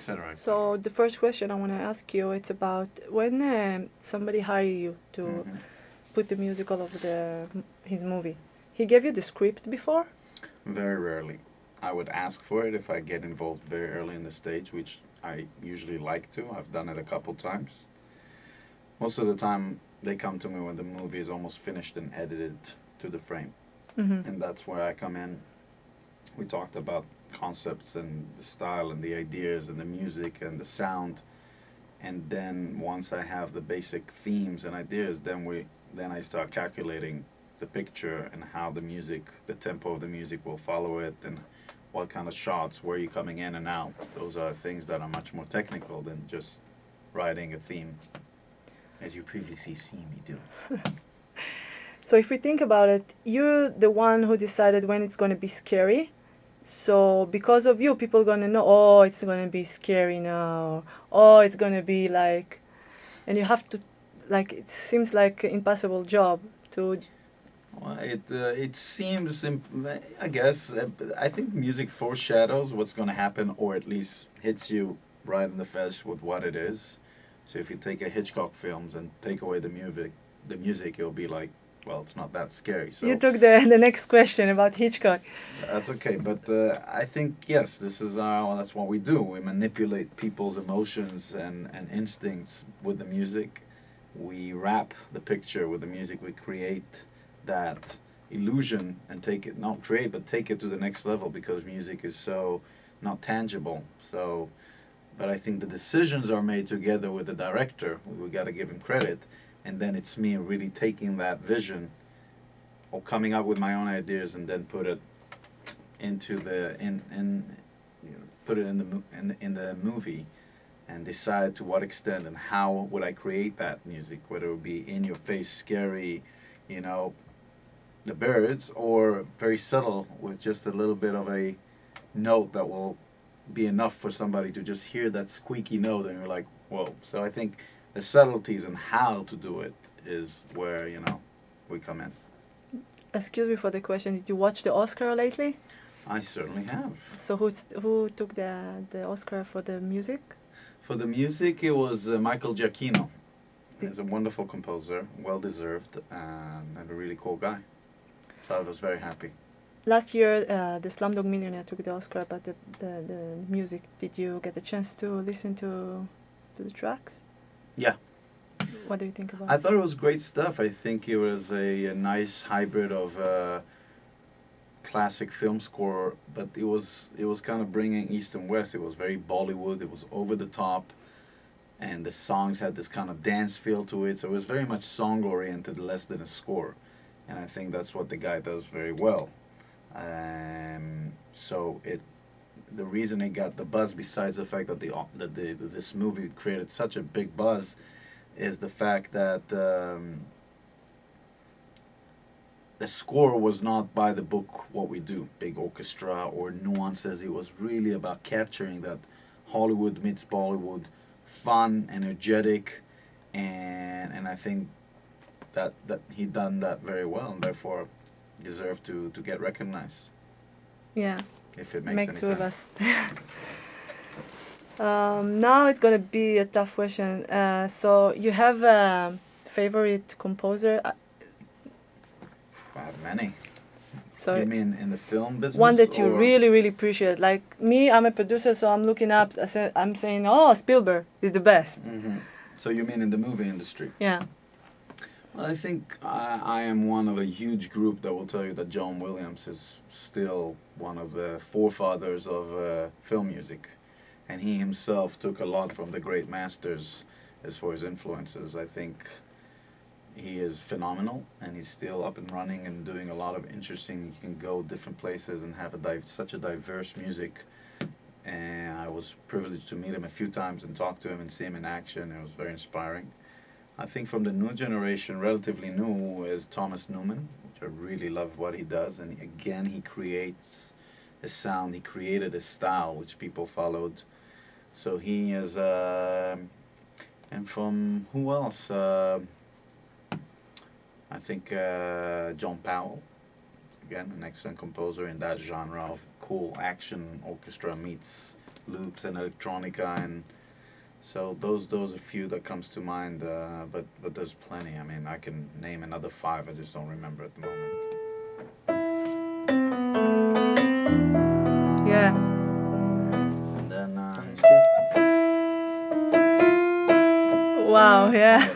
etc. So the first question I want to ask you, it's about when somebody hire you to put the music all over his movie. He gave you the script before? Very rarely. I would ask for it if I get involved very early in the stage, which I usually like to. I've done it a couple times. Most of the time, they come to me when the movie is almost finished and edited to the frame. And that's where I come in. We talked about concepts and the style and the ideas and the music and the sound. And then once I have the basic themes and ideas, then I start calculating the picture and how the music, the tempo of the music will follow it, and what kind of shots, where you're coming in and out. Those are things that are much more technical than just writing a theme, as you previously seen me do. So if we think about it, you're the one who decided when it's going to be scary. So because of you, people are going to know, oh, it's going to be scary now. Oh, it's going to be like, and you have to, like, it seems like an impossible job to. Well, it seems, I guess, I think music foreshadows what's going to happen, or at least hits you right in the face with what it is. So if you take a Hitchcock films and take away the music, it'll be like, well, it's not that scary. So You took the next question about Hitchcock. that's okay, but I think yes, that's what we do. We manipulate people's emotions and instincts with the music. We wrap the picture with the music. We create that illusion and not create, but take it to the next level, because music is so not tangible. So, but I think the decisions are made together with the director. We got to give him credit, and then it's me really taking that vision or coming up with my own ideas and then put it into put it in the movie, and decide to what extent and how would I create that music, whether it would be in your face, scary, the birds, or very subtle with just a little bit of a note that will be enough for somebody to just hear that squeaky note and you're like, whoa. So I think the subtleties and how to do it is where, we come in. Excuse me for the question. Did you watch the Oscar lately? I certainly have. So who took the Oscar for the music? For the music, it was Michael Giacchino. He's a wonderful composer, well deserved, and a really cool guy. So I was very happy. Last year, the Slumdog Millionaire took the Oscar, but the music. Did you get a chance to listen to the tracks? Yeah. What do you think about I it? thought it was great stuff. I think it was a nice hybrid of classic film score, but it was kind of bringing East and West. It was very Bollywood. It was over the top, and the songs had this kind of dance feel to it. So it was very much song oriented, less than a score, and I think that's what the guy does very well. So the reason it got the buzz, besides the fact that this movie created such a big buzz, is the fact that the score was not by the book what we do, big orchestra or nuances. It was really about capturing that Hollywood meets Bollywood, fun, energetic, and I think that he done that very well, and therefore deserved to get recognized. Yeah. If it makes Make any two of sense. us. Now it's gonna be a tough question. So you have a favorite composer? I have many. So You mean in the film business? one that you or? really, really appreciate. Like me, I'm a producer, so I'm looking up. I'm saying, oh, Spielberg is the best. Mm-hmm. So you mean in the movie industry? Yeah. Well, I think I am one of a huge group that will tell you that John Williams is still one of the forefathers of film music. And he himself took a lot from the great masters as far as influences. I think he is phenomenal, and he's still up and running and doing a lot of interesting. You can go different places and have such a diverse music. And I was privileged to meet him a few times and talk to him and see him in action. It was very inspiring. I think from the new generation, relatively new, is Thomas Newman, which I really love what he does. And again, he creates a sound. He created a style which people followed. So he is, and from who else? I think John Powell, again, an excellent composer in that genre of cool action orchestra meets loops and electronica, and so those are few that comes to mind. But there's plenty. I mean, I can name another five. I just don't remember at the moment. Yeah. And then Wow. Yeah.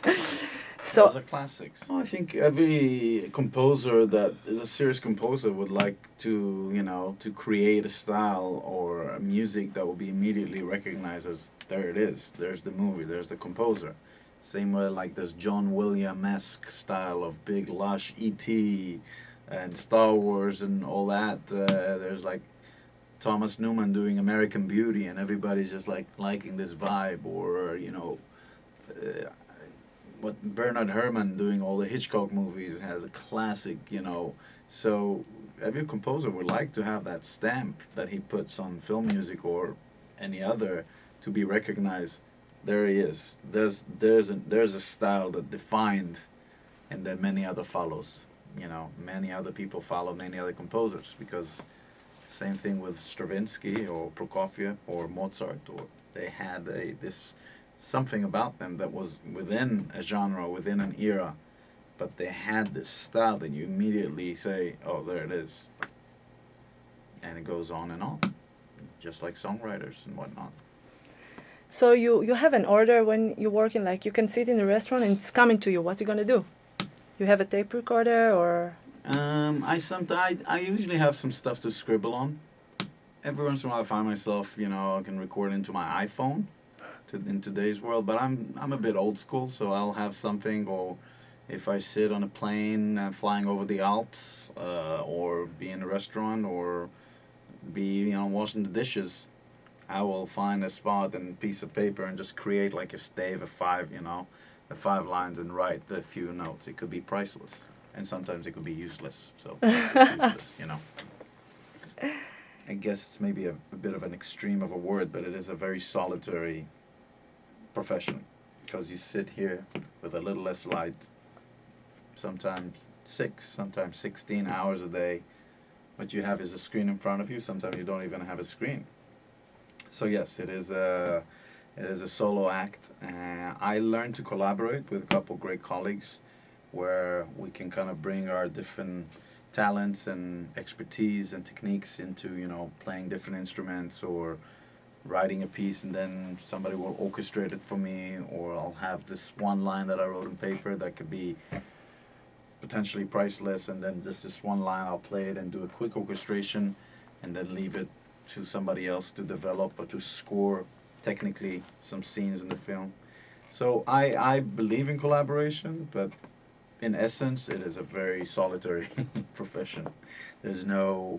those So are classics. I think every composer that is a serious composer would like to, to create a style or a music that will be immediately recognized as there it is. There's the movie. There's the composer. Same way like this John Williams-esque style of big lush E.T. and Star Wars and all that. There's like Thomas Newman doing American Beauty, and everybody's just like liking this vibe, or what Bernard Herrmann doing all the Hitchcock movies has a classic, So every composer would like to have that stamp that he puts on film music or any other to be recognized. There he is. There's a style that defined, and then many other follows. Many other people follow many other composers, because same thing with Stravinsky or Prokofiev or Mozart, or they had this something about them that was within a genre, within an era, but they had this style that you immediately say, oh, there it is. And it goes on, just like songwriters and whatnot. so you have an order when you're working, like you can sit in a restaurant and it's coming to you. What's you gonna do? You have a tape recorder or? I usually have some stuff to scribble on. Every once in a while I find myself, I can record into my iPhone in today's world, but I'm a bit old school, so I'll have something, or if I sit on a plane flying over the Alps, or be in a restaurant, or be washing the dishes, I will find a spot and a piece of paper and just create like a stave of the 5 lines, and write the few notes. It could be priceless, and sometimes it could be useless. So priceless, useless, I guess it's maybe a bit of an extreme of a word, but it is a very solitary profession, because you sit here with a little less light, sometimes 6, sometimes 16 hours a day. What you have is a screen in front of you. Sometimes you don't even have a screen. So yes, it is a solo act. I learned to collaborate with a couple great colleagues, where we can kind of bring our different talents and expertise and techniques into playing different instruments, or writing a piece, and then somebody will orchestrate it for me, or I'll have this one line that I wrote on paper that could be potentially priceless, and then just this one line I'll play it and do a quick orchestration, and then leave it to somebody else to develop or to score technically some scenes in the film. So I believe in collaboration, but in essence it is a very solitary profession. There's no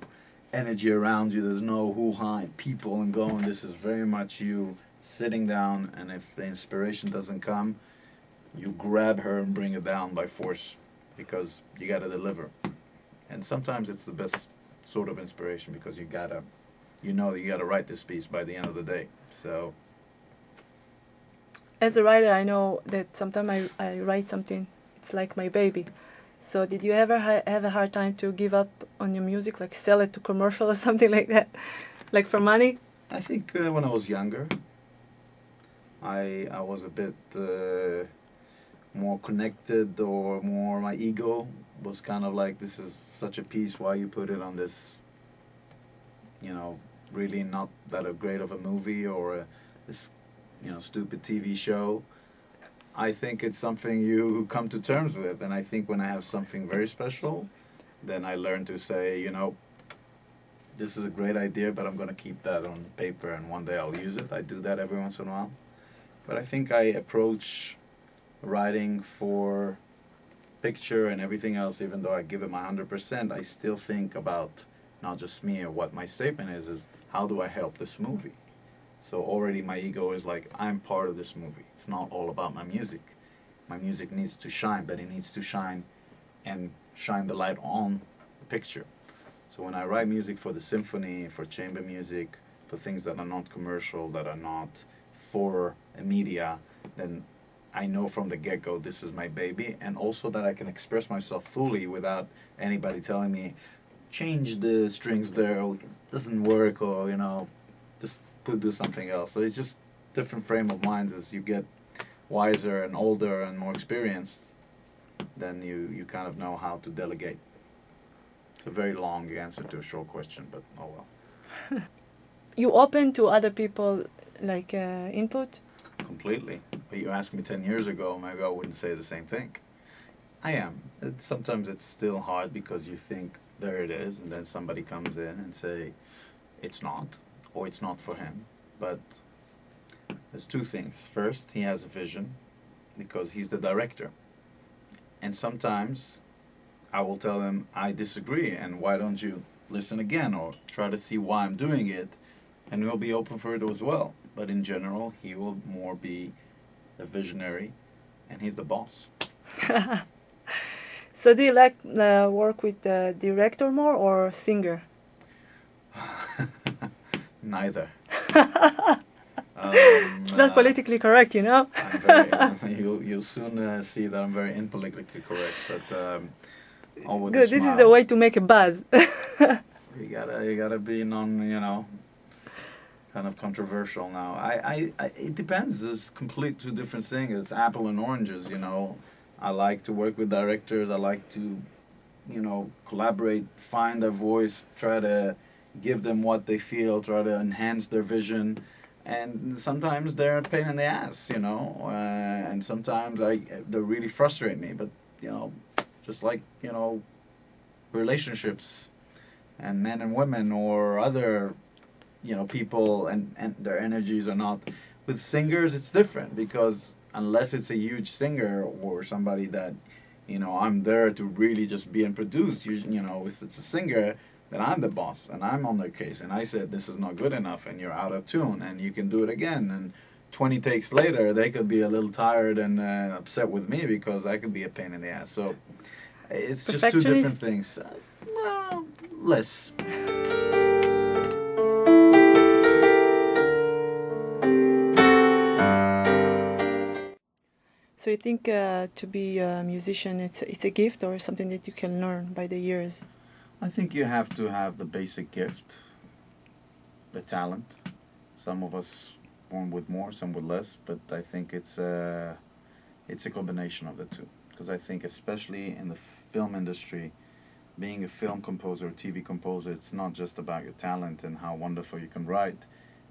energy around you, there's no hoo-ha and people and going. This is very much you sitting down, and if the inspiration doesn't come, you grab her and bring it down by force, because you got to deliver. And sometimes it's the best sort of inspiration, because you got to write this piece by the end of the day. So As a writer, I know that sometimes I write something, it's like my baby. So did you ever have a hard time to give up on your music, like sell it to commercial or something like that, like for money? I think when I was younger, I was a bit more connected, or more, my ego was kind of like, this is such a piece, why you put it on this, really not that great of a movie, or this, stupid TV show. I think it's something you come to terms with, and I think when I have something very special, then I learn to say, this is a great idea, but I'm going to keep that on paper, and one day I'll use it. I do that every once in a while. But I think I approach writing for picture and everything else, even though I give it my 100%, I still think about not just me or what my statement is how do I help this movie? So already my ego is like, I'm part of this movie. It's not all about my music. My music needs to shine, but it needs to shine and shine the light on the picture. So when I write music for the symphony, for chamber music, for things that are not commercial, that are not for media, then I know from the get-go this is my baby, and also that I can express myself fully without anybody telling me, change the strings there, or it doesn't work, or, just do something else. So it's just different frame of minds as you get wiser and older and more experienced. Then you kind of know how to delegate. It's a very long answer to a short question, but oh well. You open to other people like input? Completely. But you asked me 10 years ago, maybe I wouldn't say the same thing. I am. Sometimes it's still hard because you think there it is, and then somebody comes in and say it's not, or it's not for him. But there's two things. First, he has a vision because he's the director. And sometimes I will tell him I disagree, and why don't you listen again or try to see why I'm doing it, and we'll be open for it as well. But in general, he will more be a visionary, and he's the boss. So do you like work with the director more or singer? Neither. It's not politically correct, you know? I'm very, you'll soon see that I'm very impolitically correct, but all with Good, a smile. this is the way to make a buzz. You gotta be kind of controversial now. It depends. There's complete two different things. It's apple and oranges, I like to work with directors. I like to, collaborate, find their voice, try to give them what they feel, try to enhance their vision. And sometimes they're a pain in the ass, and sometimes they really frustrate me. But, just like, relationships and men and women or other, people and their energies are not. With singers, it's different because unless it's a huge singer or somebody that, I'm there to really just be and produce, if it's a singer, then I'm the boss and I'm on their case and I said this is not good enough and you're out of tune and you can do it again, and 20 takes later they could be a little tired and upset with me because I could be a pain in the ass. So it's just two different things. Well, less. So you think to be a musician, it's a gift or something that you can learn by the years? I think you have to have the basic gift, the talent. Some of us born with more, some with less, but I think it's a combination of the two. Because I think especially in the film industry, being a film composer or TV composer, it's not just about your talent and how wonderful you can write.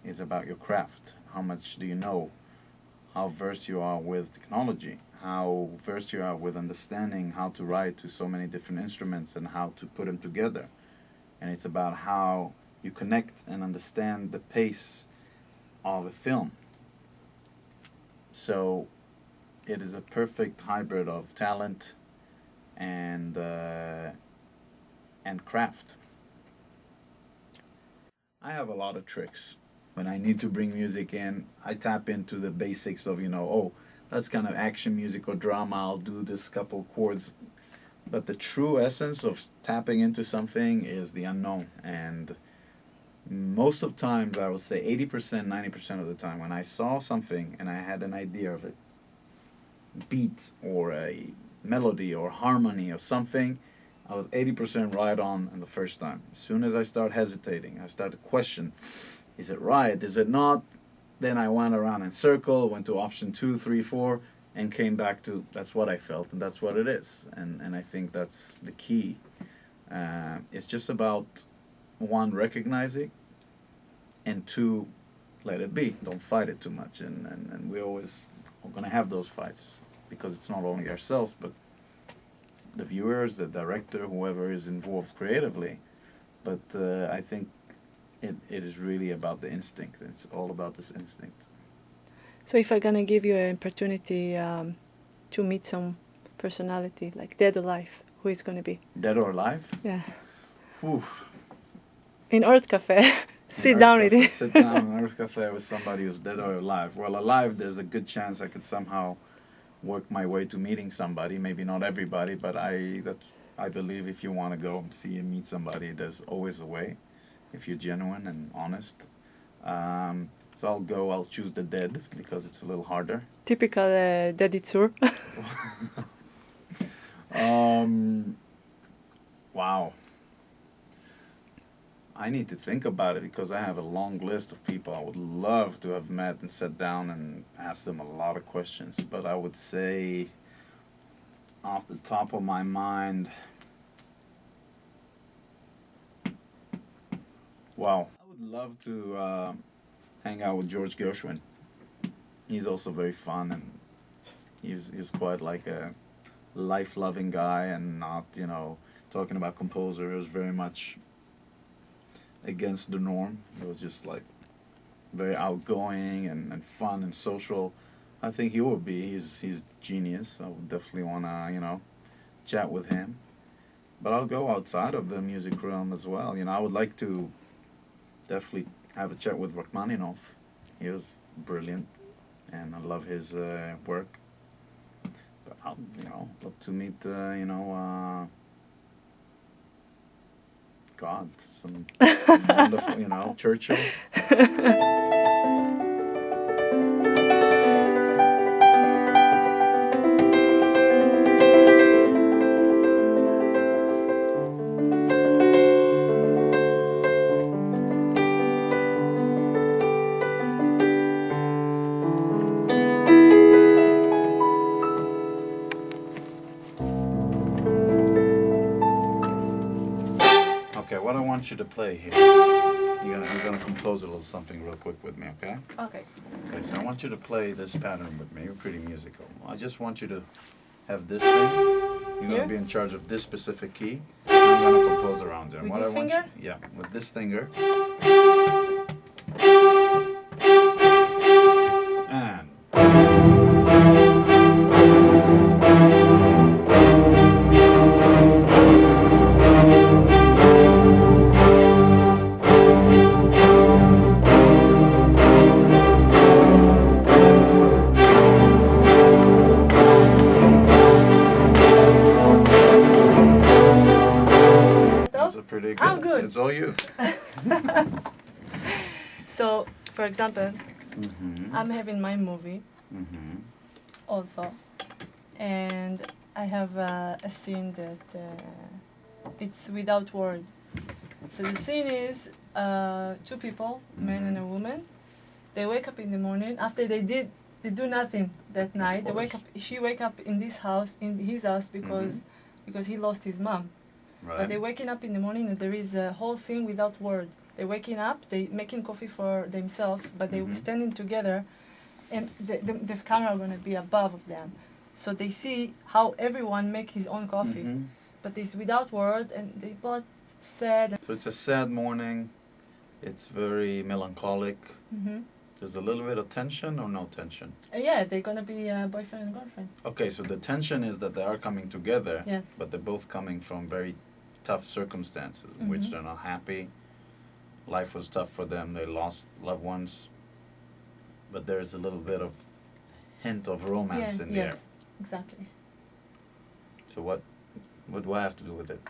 It's about your craft. How much do you know? How versed you are with technology, how versed you are with understanding how to write to so many different instruments and how to put them together. And it's about how you connect and understand the pace of a film. So it is a perfect hybrid of talent and craft. I have a lot of tricks. When I need to bring music in, I tap into the basics of, that's kind of action music or drama. I'll do this couple chords. But the true essence of tapping into something is the unknown. And most of times, I would say 80%, 90% of the time, when I saw something and I had an idea of it, beat or a melody or harmony or something, I was 80% right on the first time. As soon as I start hesitating, I start to question, is it right? Is it not? Then I went around in circle, went to option 2, 3, 4, and came back to that's what I felt and that's what it is. And I think that's the key. It's just about, one, recognizing, and two, let it be. Don't fight it too much. And we always are going to have those fights because it's not only ourselves, but the viewers, the director, whoever is involved creatively. But I think it is really about the instinct. It's all about this instinct. So if I'm gonna give you an opportunity to meet some personality, like dead or alive, who is gonna be? Dead or alive? Yeah. Oof. In Earth Cafe. Sit down with it. Sit down in Earth Cafe with somebody who's dead or alive. Well, alive, there's a good chance I could somehow work my way to meeting somebody. Maybe not everybody, but I believe if you want to go and see and meet somebody, there's always a way. If you're genuine and honest. So I'll choose the dead because it's a little harder. Typical DEDDY TZUR. Wow. I need to think about it because I have a long list of people I would love to have met and sat down and asked them a lot of questions. But I would say, off the top of my mind, wow, I would love to hang out with George Gershwin. He's also very fun, and he's quite like a life-loving guy, and not, talking about composers very much against the norm. It was just like very outgoing and fun and social. I think he would be. He's genius. I would definitely want to, chat with him. But I'll go outside of the music realm as well. I would like to definitely have a chat with Rachmaninoff. He was brilliant, and I love his work. But I'll, love to meet, God, some wonderful, Churchill. Okay, what I want you to play here, you're gonna compose a little something real quick with me, okay? Okay. Okay, so I want you to play this pattern with me. You're pretty musical. I just want you to have this thing. You're Here? gonna be in charge of this specific key. I'm gonna compose around it. With What this I want finger? You, yeah, with this finger. And that's a pretty good. I'm good. It's all you. So, for example, Mm-hmm. I'm having my movie Mm-hmm. also, and I have a scene that it's without word. So the scene is two people, man and a woman. They wake up in the morning after they do nothing that night. They wake up. She wake up in this house, in his house, because he lost his mom. Right. But they waking up in the morning and there is a whole scene without words. They waking up, they making coffee for themselves, but they Mhm. standing together, and the camera gonna be above of them, so they see how everyone make his own coffee, Mhm. but it's without word, and they both sad. So it's a sad morning. It's very melancholic. Mm-hmm. There's a little bit of tension or no tension? Yeah, they're gonna be boyfriend and girlfriend. Okay, so the tension is that they are coming together, Yes. but they're both coming from very tough circumstances in which Mhm. they're not happy. Life was tough for them. They lost loved ones. But there's a little bit of hint of romance in there. Yes, exactly. So what do I have to do with it?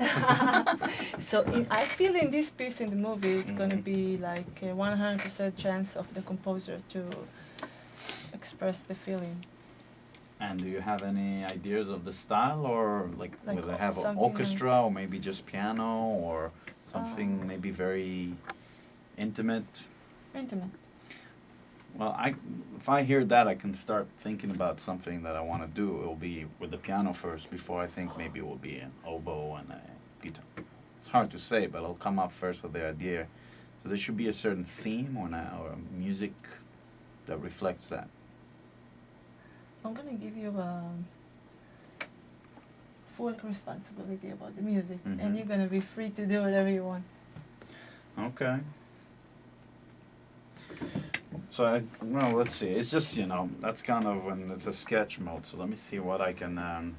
So I feel in this piece in the movie, it's gonna Mhm. be like a 100% chance of the composer to express the feeling. And do you have any ideas of the style, or like Like will they have an something orchestra, or maybe just piano, or something maybe very intimate? Intimate. Well, if I hear that, I can start thinking about something that I want to do. It will be with the piano first, before I think maybe it will be an oboe and a guitar. It's hard to say, but I'll come up first with the idea. So there should be a certain theme or a music that reflects that. I'm gonna give you full responsibility about the music, Mhm. and you're gonna be free to do whatever you want. Okay. So well, let's see. It's just, that's kind of when it's a sketch mode. So let me see what I can.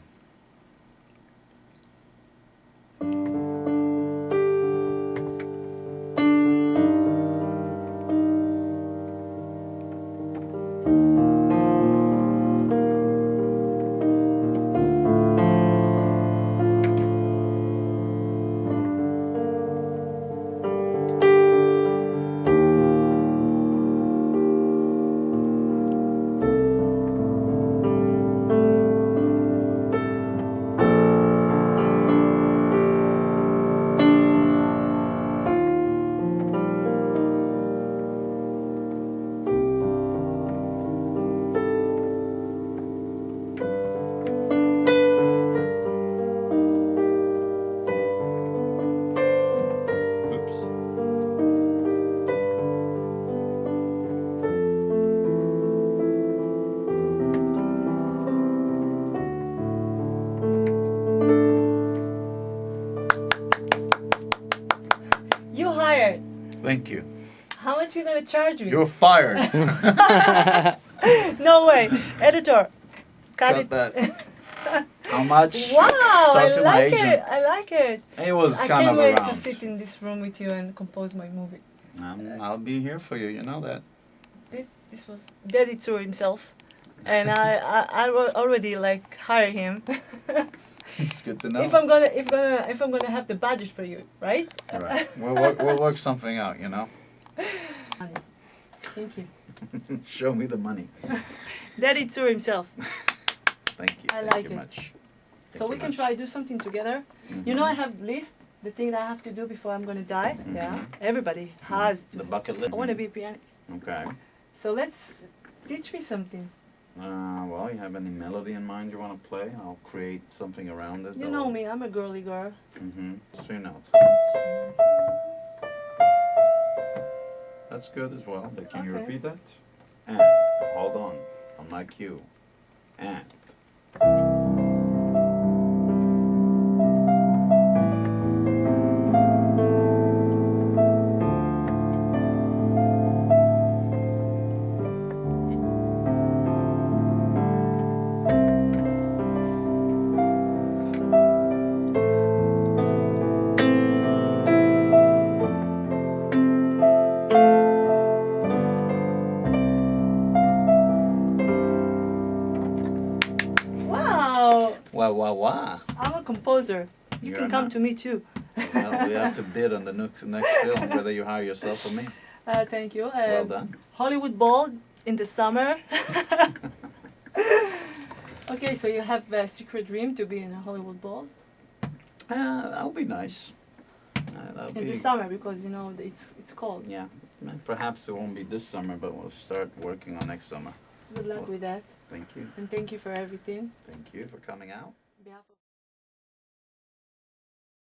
Thank you. How much you gonna charge me? You're fired. No way. Editor, cut Cut it. that. How much? Wow, Talk I to my like agent. it. I like it. It was I kind can't of wait around. to sit in this room with you and compose my movie. I'll be here for you. You know that. This was Daddy Tour himself, and I already like hire him. It's good to know. If I'm gonna have the budget for you, right? Right. We'll work something out. You know. Thank you. Show me the money. Daddy Tour himself. Thank you. I Thank like you it. much. So Thank we you can much. try do something together. Mhm. You know, I have list the thing that I have to do before I'm gonna die. Yeah, everybody has to. The bucket list. I want to be a pianist. Okay. So let's teach me something. Well, you have any melody in mind you want to play? I'll create something around it. You know me, I'm a girly girl. Mm-hmm. 3 notes. That's good as well, but can you Okay. repeat that? And, hold on my cue. And. Wow, Wow. I'm a composer. You You're can come not. to me too. Well, we have to bid on the next film, whether you hire yourself or me. Thank you. Well done. Hollywood Bowl in the summer. Okay, so you have a secret dream to be in a Hollywood Bowl That would be nice. That'll in be, the summer because you know it's cold. yeah. Perhaps it won't be this summer, but we'll start working on next summer. Good luck with that, Thank you. and thank you for everything. Thank you for coming out. On behalf of